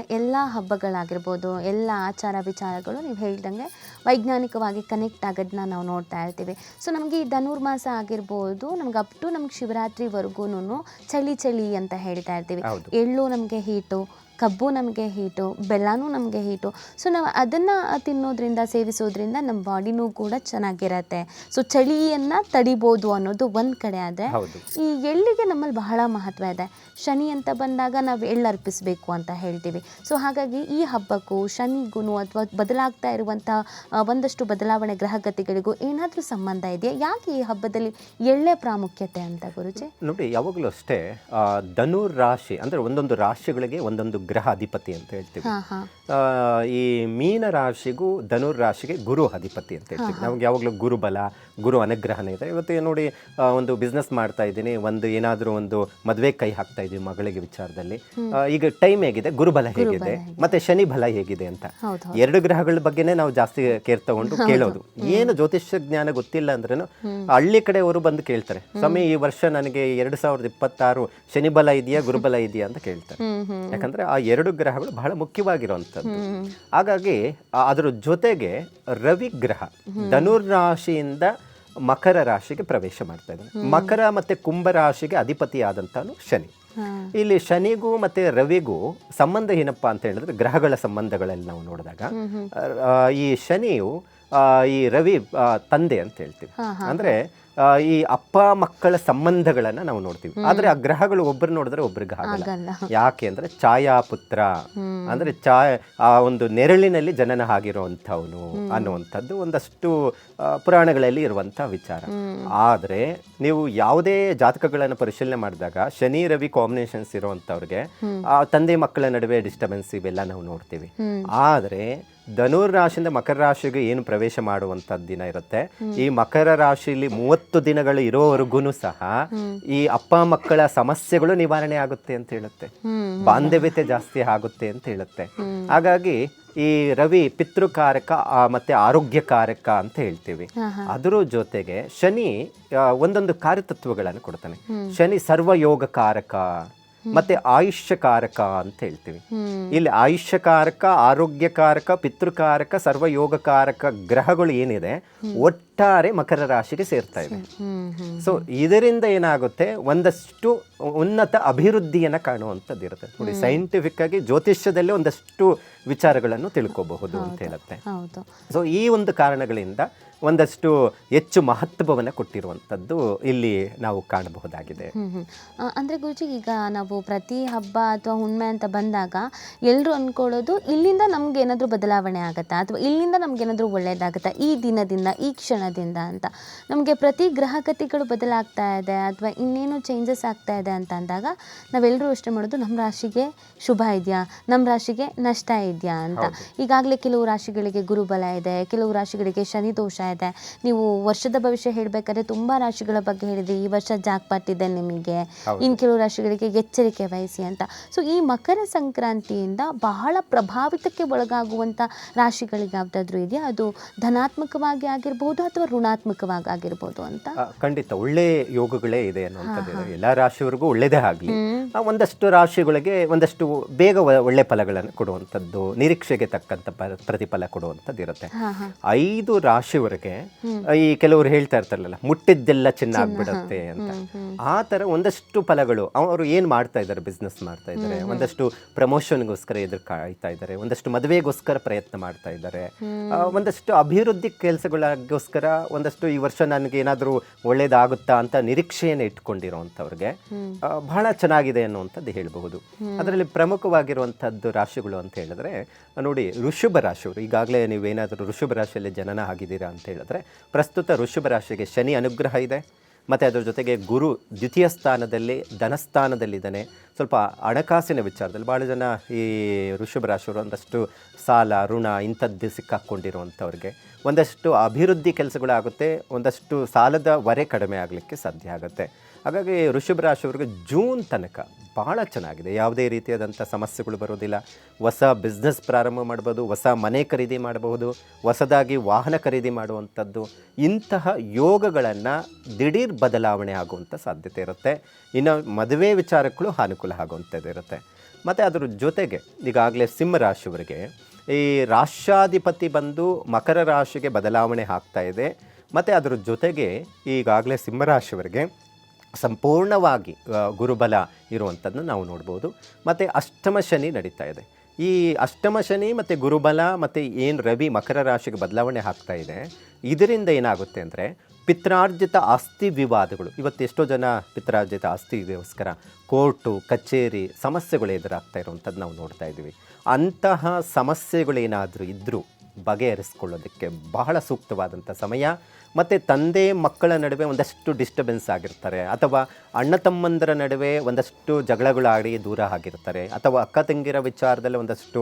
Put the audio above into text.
ಎಲ್ಲ ಹಬ್ಬಗಳಾಗಿರ್ಬೋದು, ಎಲ್ಲ ಆಚಾರ ವಿಚಾರಗಳು ನೀವು ಹೇಳ್ದಂಗೆ ವೈಜ್ಞಾನಿಕವಾಗಿ ಕನೆಕ್ಟ್ ಆಗೋದನ್ನ ನಾವು ನೋಡ್ತಾ ಇರ್ತೀವಿ. ಸೊ ನಮಗೆ ಈ ಧನುರ್ಮಾಸ ಆಗಿರ್ಬೋದು, ನಮ್ಗೆ ಅಪ್ ಟು ನಮ್ಗೆ ಶಿವರಾತ್ರಿವರೆಗೂ ಚಳಿ ಚಳಿ ಅಂತ ಹೇಳ್ತಾ ಇರ್ತೀವಿ. ಹೌದು. ಎಳ್ಳು ನಮಗೆ ಹೀಟು, ಕಬ್ಬು ನಮಗೆ ಹೀಟು, ಬೆಲ್ಲನೂ ನಮಗೆ ಹೀಟು. ಸೊ ನಾವು ಅದನ್ನು ತಿನ್ನೋದ್ರಿಂದ, ಸೇವಿಸೋದ್ರಿಂದ ನಮ್ಮ ಬಾಡಿನೂ ಕೂಡ ಚೆನ್ನಾಗಿರತ್ತೆ. ಸೊ ಚಳಿಯನ್ನು ತಡಿಬೋದು ಅನ್ನೋದು ಒಂದು ಕಡೆ. ಆದರೆ ಹೌದು. ಈ ಎಳ್ಳಿಗೆ ನಮ್ಮಲ್ಲಿ ಬಹಳ ಮಹತ್ವ ಇದೆ. ಶನಿ ಅಂತ ಬಂದಾಗ ನಾವು ಎಳ್ಳು ಅರ್ಪಿಸಬೇಕು ಅಂತ ಹೇಳ್ತೀವಿ. ಸೊ ಹಾಗಾಗಿ ಈ ಹಬ್ಬಕ್ಕೂ ಶನಿಗೂ ಅಥವಾ ಬದಲಾಗ್ತಾ ಇರುವಂಥ ಒಂದಷ್ಟು ಬದಲಾವಣೆ ಗ್ರಹಗತಿಗಳಿಗೂ ಏನಾದರೂ ಸಂಬಂಧ ಇದೆಯಾ? ಯಾಕೆ ಈ ಹಬ್ಬದಲ್ಲಿ ಎಳ್ಳೆ ಪ್ರಾಮುಖ್ಯತೆ ಅಂತ ಗುರುಜಿ? ನೋಡಿ, ಯಾವಾಗಲೂ ಅಷ್ಟೇ ಧನುರ್ ರಾಶಿ ಅಂದರೆ ಒಂದೊಂದು ರಾಶಿಗಳಿಗೆ ಒಂದೊಂದು ಗ್ರಹ ಅಧಿಪತಿ ಅಂತ ಹೇಳ್ತೀವಿ. ಈ ಮೀನ ರಾಶಿಗೂ ಧನುರ್ ರಾಶಿಗೆ ಗುರು ಅಧಿಪತಿ ಅಂತ ಹೇಳ್ತೀವಿ. ನಮ್ಗೆ ಯಾವಾಗಲೂ ಗುರುಬಲ, ಗುರು ಅನುಗ್ರಹನೇ ಇದೆ. ಇವತ್ತು ನೋಡಿ, ಒಂದು ಬಿಸ್ನೆಸ್ ಮಾಡ್ತಾ ಇದ್ದೀನಿ, ಒಂದು ಏನಾದರೂ ಒಂದು ಮದುವೆ ಕೈ ಹಾಕ್ತಾ ಇದ್ದೀವಿ ಮಗಳಿಗೆ ವಿಚಾರದಲ್ಲಿ. ಈಗ ಟೈಮ್ ಹೇಗಿದೆ, ಗುರುಬಲ ಹೇಗಿದೆ, ಮತ್ತೆ ಶನಿ ಬಲ ಹೇಗಿದೆ ಅಂತ ಎರಡು ಗ್ರಹಗಳ ಬಗ್ಗೆನೇ ನಾವು ಜಾಸ್ತಿ ಕೇರ್ ತಗೊಂಡು ಕೇಳೋದು. ಏನು ಜ್ಯೋತಿಷ್ಯ ಜ್ಞಾನ ಗೊತ್ತಿಲ್ಲ ಅಂದ್ರೂ ಹಳ್ಳಿ ಕಡೆಯವರು ಬಂದು ಕೇಳ್ತಾರೆ, ಸ್ವಾಮಿ ಈ ವರ್ಷ ನನಗೆ 2026 ಶನಿ ಬಲ ಇದೆಯಾ, ಗುರುಬಲ ಇದೆಯಾ ಅಂತ ಕೇಳ್ತಾರೆ. ಯಾಕಂದ್ರೆ ಆ ಎರಡು ಗ್ರಹಗಳು ಬಹಳ ಮುಖ್ಯವಾಗಿರುವಂಥದ್ದು. ಹಾಗಾಗಿ ಅದರ ಜೊತೆಗೆ ರವಿ ಗ್ರಹ ಧನುರ್ ರಾಶಿಯಿಂದ ಮಕರ ರಾಶಿಗೆ ಪ್ರವೇಶ ಮಾಡ್ತಾ ಇದ್ದಾನೆ. ಮಕರ ಮತ್ತೆ ಕುಂಭ ರಾಶಿಗೆ ಅಧಿಪತಿ ಆದಂತಾನು ಶನಿ. ಇಲ್ಲಿ ಶನಿಗೂ ಮತ್ತೆ ರವಿಗೂ ಸಂಬಂಧ ಏನಪ್ಪಾ ಅಂತ ಹೇಳಿದ್ರೆ, ಗ್ರಹಗಳ ಸಂಬಂಧಗಳಲ್ಲಿ ನಾವು ನೋಡಿದಾಗ ಈ ಶನಿಯು ಈ ರವಿ ತಂದೆ ಅಂತ ಹೇಳ್ತೀವಿ. ಅಂದ್ರೆ ಈ ಅಪ್ಪ ಮಕ್ಕಳ ಸಂಬಂಧಗಳನ್ನ ನಾವು ನೋಡ್ತೀವಿ. ಆದ್ರೆ ಆ ಗ್ರಹಗಳು ಒಬ್ಬರು ನೋಡಿದ್ರೆ ಒಬ್ರಿಗೆ ಆಗಲ್ಲ. ಯಾಕೆ ಅಂದ್ರೆ ಛಾಯಾಪುತ್ರ ಅಂದ್ರೆ ಆ ಒಂದು ನೆರಳಿನಲ್ಲಿ ಜನನ ಆಗಿರುವಂಥವನು ಅನ್ನುವಂಥದ್ದು ಒಂದಷ್ಟು ಪುರಾಣಗಳಲ್ಲಿ ಇರುವಂತಹ ವಿಚಾರ. ಆದ್ರೆ ನೀವು ಯಾವುದೇ ಜಾತಕಗಳನ್ನು ಪರಿಶೀಲನೆ ಮಾಡಿದಾಗ ಶನಿ ರವಿ ಕಾಂಬಿನೇಷನ್ಸ್ ಇರುವಂತವ್ರಿಗೆ ಆ ತಂದೆ ಮಕ್ಕಳ ನಡುವೆ ಡಿಸ್ಟರ್ಬೆನ್ಸ್ ಇವೆಲ್ಲ ನಾವು ನೋಡ್ತೀವಿ. ಆದ್ರೆ ಧನುರ್ ರಾಶಿಯಿಂದ ಮಕರ ರಾಶಿಗೆ ಏನು ಪ್ರವೇಶ ಮಾಡುವಂತದ್ದು ದಿನ ಇರುತ್ತೆ, ಈ ಮಕರ ರಾಶಿಯಲ್ಲಿ 30 ದಿನಗಳು ಇರೋವರೆಗೂ ಸಹ ಈ ಅಪ್ಪ ಮಕ್ಕಳ ಸಮಸ್ಯೆಗಳು ನಿವಾರಣೆ ಆಗುತ್ತೆ ಅಂತ ಹೇಳುತ್ತೆ, ಬಾಂಧವ್ಯತೆ ಜಾಸ್ತಿ ಆಗುತ್ತೆ ಅಂತ ಹೇಳುತ್ತೆ. ಹಾಗಾಗಿ ಈ ರವಿ ಪಿತೃಕಾರಕ ಮತ್ತೆ ಆರೋಗ್ಯಕಾರಕ ಅಂತ ಹೇಳ್ತೀವಿ. ಅದರ ಜೊತೆಗೆ ಶನಿ ಒಂದೊಂದು ಕಾರ್ಯತತ್ವಗಳನ್ನು ಕೊಡ್ತಾನೆ. ಶನಿ ಸರ್ವಯೋಗಕಾರಕ ಮತ್ತೆ ಆಯುಷ್ಯಕಾರಕ ಅಂತ ಹೇಳ್ತೀವಿ. ಇಲ್ಲಿ ಆಯುಷ್ಯಕಾರಕ, ಆರೋಗ್ಯಕಾರಕ, ಪಿತೃಕಾರಕ, ಸರ್ವಯೋಗಕಾರಕ ಗ್ರಹಗಳು ಏನಿದೆ ಒಟ್ಟಾರೆ ಮಕರ ರಾಶಿಗೆ ಸೇರ್ತಾ ಇದೆ. ಸೊ ಇದರಿಂದ ಏನಾಗುತ್ತೆ, ಒಂದಷ್ಟು ಉನ್ನತ ಅಭಿವೃದ್ಧಿಯನ್ನು ಕಾಣುವಂಥದ್ದು ಇರುತ್ತೆ. ನೋಡಿ, ಸೈಂಟಿಫಿಕ್ ಆಗಿ ಜ್ಯೋತಿಷ್ಯದಲ್ಲಿ ಒಂದಷ್ಟು ವಿಚಾರಗಳನ್ನು ತಿಳ್ಕೋಬಹುದು ಅಂತ ಹೇಳುತ್ತೆ. ಸೊ ಈ ಒಂದು ಕಾರಣಗಳಿಂದ ಒಂದಷ್ಟು ಹೆಚ್ಚು ಮಹತ್ವವನ್ನು ಕೊಟ್ಟಿರುವಂಥದ್ದು ಇಲ್ಲಿ ನಾವು ಕಾಣಬಹುದಾಗಿದೆ. ಅಂದರೆ ಗುರುಜಿ, ಈಗ ನಾವು ಪ್ರತಿ ಹಬ್ಬ ಅಥವಾ ಹುಣ್ಣಿಮೆ ಅಂತ ಬಂದಾಗ ಎಲ್ಲರೂ ಅಂದ್ಕೊಳ್ಳೋದು ಇಲ್ಲಿಂದ ನಮ್ಗೆ ಏನಾದರೂ ಬದಲಾವಣೆ ಆಗುತ್ತಾ ಅಥವಾ ಇಲ್ಲಿಂದ ನಮ್ಗೇನಾದರೂ ಒಳ್ಳೆಯದಾಗುತ್ತಾ ಈ ದಿನದಿಂದ, ಈ ಕ್ಷಣದಿಂದ ಅಂತ. ನಮಗೆ ಪ್ರತಿ ಗ್ರಹಗತಿಗಳು ಬದಲಾಗ್ತಾ ಇದೆ ಅಥವಾ ಇನ್ನೇನು ಚೇಂಜಸ್ ಆಗ್ತಾ ಇದೆ ಅಂತ ಅಂದಾಗ ನಾವೆಲ್ಲರೂ ಯೋಚನೆ ಮಾಡೋದು ನಮ್ಮ ರಾಶಿಗೆ ಶುಭ ಇದೆಯಾ, ನಮ್ಮ ರಾಶಿಗೆ ನಷ್ಟ ಇದೆಯಾ ಅಂತ. ಈಗಾಗಲೇ ಕೆಲವು ರಾಶಿಗಳಿಗೆ ಗುರುಬಲ ಇದೆ, ಕೆಲವು ರಾಶಿಗಳಿಗೆ ಶನಿ ದೋಷ ಇದೆ. ನೀವು ವರ್ಷದ ಭವಿಷ್ಯ ಹೇಳಬೇಕಾದ್ರೆ ತುಂಬಾ ರಾಶಿಗಳ ಬಗ್ಗೆ ಹೇಳಿದ್ರಿ, ಈ ವರ್ಷ ಜಾಕ್ಪಾಟ್ ಇದೆ ನಿಮಗೆ, ಇನ್ನು ಕೆಲವು ರಾಶಿಗಳಿಗೆ ಎಚ್ಚರಿಕೆ ವಹಿಸಿ ಅಂತ. ಸೊ ಈ ಮಕರ ಸಂಕ್ರಾಂತಿಯಿಂದ ಬಹಳ ಪ್ರಭಾವಿತಕ್ಕೆ ಒಳಗಾಗುವಂತ ರಾಶಿಗಳಿಗೆ ಯಾವ್ದಾದ್ರು ಇದೆಯಾ? ಅದು ಧನಾತ್ಮಕವಾಗಿ ಆಗಿರ್ಬೋದು ಅಥವಾ ಋಣಾತ್ಮಕವಾಗಿ ಆಗಿರ್ಬೋದು ಅಂತ. ಖಂಡಿತ ಒಳ್ಳೆ ಯೋಗಗಳೇ ಇದೆ ಅನ್ನುವಂಥದ್ದು. ಎಲ್ಲ ರಾಶಿಯವರಿಗೂ ಒಳ್ಳೆಯದೇ ಆಗಲಿ. ಒಂದಷ್ಟು ರಾಶಿಗಳಿಗೆ ಒಂದಷ್ಟು ಬೇಗ ಒಳ್ಳೆ ಫಲಗಳನ್ನು ಕೊಡುವಂಥದ್ದು, ನಿರೀಕ್ಷೆಗೆ ತಕ್ಕಂಥ ಪ್ರತಿಫಲ ಕೊಡುವಂಥದ್ದು ಇರುತ್ತೆ. 5 ರಾಶಿವರೆಗೆ ಈ ಕೆಲವರು ಹೇಳ್ತಾ ಇರ್ತಾರಲ್ಲ, ಮುಟ್ಟಿದ್ದೆಲ್ಲ ಚಿನ್ನ ಆಗ್ಬಿಡತ್ತೆ ಅಂತ. ಆ ತರ ಒಂದಷ್ಟು ಫಲಗಳು ಅವರು ಏನ್ ಮಾಡ್ತಾ ಇದ್ದಾರೆ, ಬಿಸ್ನೆಸ್ ಮಾಡ್ತಾ ಇದ್ದಾರೆ, ಒಂದಷ್ಟು ಪ್ರಮೋಷನ್ಗೋಸ್ಕರ ಎದುರು ಕಾಯ್ತಾ ಇದ್ದಾರೆ, ಒಂದಷ್ಟು ಮದುವೆಗೋಸ್ಕರ ಪ್ರಯತ್ನ ಮಾಡ್ತಾ ಇದ್ದಾರೆ, ಒಂದಷ್ಟು ಅಭಿವೃದ್ಧಿ ಕೆಲಸಗಳಿಗೋಸ್ಕರ ಒಂದಷ್ಟು ಈ ವರ್ಷ ನನಗೆ ಏನಾದರೂ ಒಳ್ಳೇದಾಗುತ್ತಾ ಅಂತ ನಿರೀಕ್ಷೆಯನ್ನು ಇಟ್ಕೊಂಡಿರುವಂಥವ್ರಿಗೆ ಬಹಳ ಚೆನ್ನಾಗಿದೆ ಅನ್ನುವಂಥದ್ದು ಹೇಳಬಹುದು. ಅದರಲ್ಲಿ ಪ್ರಮುಖವಾಗಿರುವಂಥದ್ದು ರಾಶಿಗಳು ಅಂತ ಹೇಳಿದ್ರೆ, ನೋಡಿ, ವೃಷಭ ರಾಶಿಯವರು. ಈಗಾಗಲೇ ನೀವೇನಾದರೂ ವೃಷಭ ರಾಶಿಯಲ್ಲಿ ಜನನ ಆಗಿದ್ದೀರಾ ಅಂತ ಹೇಳಿದ್ರೆ, ಪ್ರಸ್ತುತ ವೃಷಭ ರಾಶಿಗೆ ಶನಿ ಅನುಗ್ರಹ ಇದೆ. ಮತ್ತು ಅದರ ಜೊತೆಗೆ ಗುರು ದ್ವಿತೀಯ ಸ್ಥಾನದಲ್ಲಿ ಧನಸ್ಥಾನದಲ್ಲಿದ್ದಾನೆ. ಸ್ವಲ್ಪ ಹಣಕಾಸಿನ ವಿಚಾರದಲ್ಲಿ ಭಾಳ ಜನ ಈ ವೃಷಭ ರಾಶಿಯವರು ಒಂದಷ್ಟು ಸಾಲ, ಋಣ ಇಂಥದ್ದು ಸಿಕ್ಕಾಕ್ಕೊಂಡಿರುವಂಥವ್ರಿಗೆ ಒಂದಷ್ಟು ಅಭಿವೃದ್ಧಿ ಕೆಲಸಗಳಾಗುತ್ತೆ, ಒಂದಷ್ಟು ಸಾಲದ ಹೊರೆ ಕಡಿಮೆ ಆಗಲಿಕ್ಕೆ ಸಾಧ್ಯ ಆಗುತ್ತೆ. ಹಾಗಾಗಿ ವೃಷಭ ರಾಶಿಯವರಿಗೆ ಜೂನ್ ತನಕ ಭಾಳ ಚೆನ್ನಾಗಿದೆ. ಯಾವುದೇ ರೀತಿಯಾದಂಥ ಸಮಸ್ಯೆಗಳು ಬರೋದಿಲ್ಲ. ಹೊಸ ಬಿಸ್ನೆಸ್ ಪ್ರಾರಂಭ ಮಾಡ್ಬೋದು, ಹೊಸ ಮನೆ ಖರೀದಿ ಮಾಡಬಹುದು, ಹೊಸದಾಗಿ ವಾಹನ ಖರೀದಿ ಮಾಡುವಂಥದ್ದು, ಇಂತಹ ಯೋಗಗಳನ್ನು ದಿಢೀರ್ ಬದಲಾವಣೆ ಆಗುವಂಥ ಸಾಧ್ಯತೆ ಇರುತ್ತೆ. ಇನ್ನು ಮದುವೆ ವಿಚಾರಕ್ಕೂ ಅನುಕೂಲ ಆಗುವಂಥದ್ದು ಇರುತ್ತೆ. ಮತ್ತು ಅದ್ರ ಜೊತೆಗೆ ಈಗಾಗಲೇ ಸಿಂಹ ರಾಶಿಯವರಿಗೆ ಈ ರಾಷ್ಟ್ರಾಧಿಪತಿ ಬಂದು ಮಕರ ರಾಶಿಗೆ ಬದಲಾವಣೆ ಆಗ್ತಾ ಇದೆ. ಮತ್ತು ಅದ್ರ ಜೊತೆಗೆ ಈಗಾಗಲೇ ಸಿಂಹರಾಶಿಯವರಿಗೆ ಸಂಪೂರ್ಣವಾಗಿ ಗುರುಬಲ ಇರುವಂಥದ್ದನ್ನು ನಾವು ನೋಡ್ಬೋದು. ಮತ್ತು ಅಷ್ಟಮ ಶನಿ ನಡೀತಾ ಇದೆ. ಈ ಅಷ್ಟಮ ಶನಿ ಮತ್ತು ಗುರುಬಲ ಮತ್ತು ಏನು ರವಿ ಮಕರ ರಾಶಿಗೆ ಬದಲಾವಣೆ ಆಗ್ತಾ ಇದೆ, ಇದರಿಂದ ಏನಾಗುತ್ತೆ ಅಂದರೆ ಪಿತ್ರಾರ್ಜಿತ ಆಸ್ತಿ ವಿವಾದಗಳು. ಇವತ್ತು ಎಷ್ಟೋ ಜನ ಪಿತ್ರಾರ್ಜಿತ ಆಸ್ತಿಗೋಸ್ಕರ ಕೋರ್ಟು ಕಚೇರಿ ಸಮಸ್ಯೆಗಳು ಎದುರಾಗ್ತಾ ಇರುವಂಥದ್ದು ನಾವು ನೋಡ್ತಾ ಇದ್ದೀವಿ. ಅಂತಹ ಸಮಸ್ಯೆಗಳೇನಾದರೂ ಇದ್ದರೂ ಬಗೆಹರಿಸ್ಕೊಳ್ಳೋದಕ್ಕೆ ಬಹಳ ಸೂಕ್ತವಾದಂಥ ಸಮಯ. ಮತ್ತು ತಂದೆ ಮಕ್ಕಳ ನಡುವೆ ಒಂದಷ್ಟು ಡಿಸ್ಟರ್ಬೆನ್ಸ್ ಆಗಿರ್ತಾರೆ, ಅಥವಾ ಅಣ್ಣ ತಮ್ಮಂದರ ನಡುವೆ ಒಂದಷ್ಟು ಜಗಳಗಳಾಡಿ ದೂರ ಆಗಿರ್ತಾರೆ, ಅಥವಾ ಅಕ್ಕ ತಂಗಿರ ವಿಚಾರದಲ್ಲಿ ಒಂದಷ್ಟು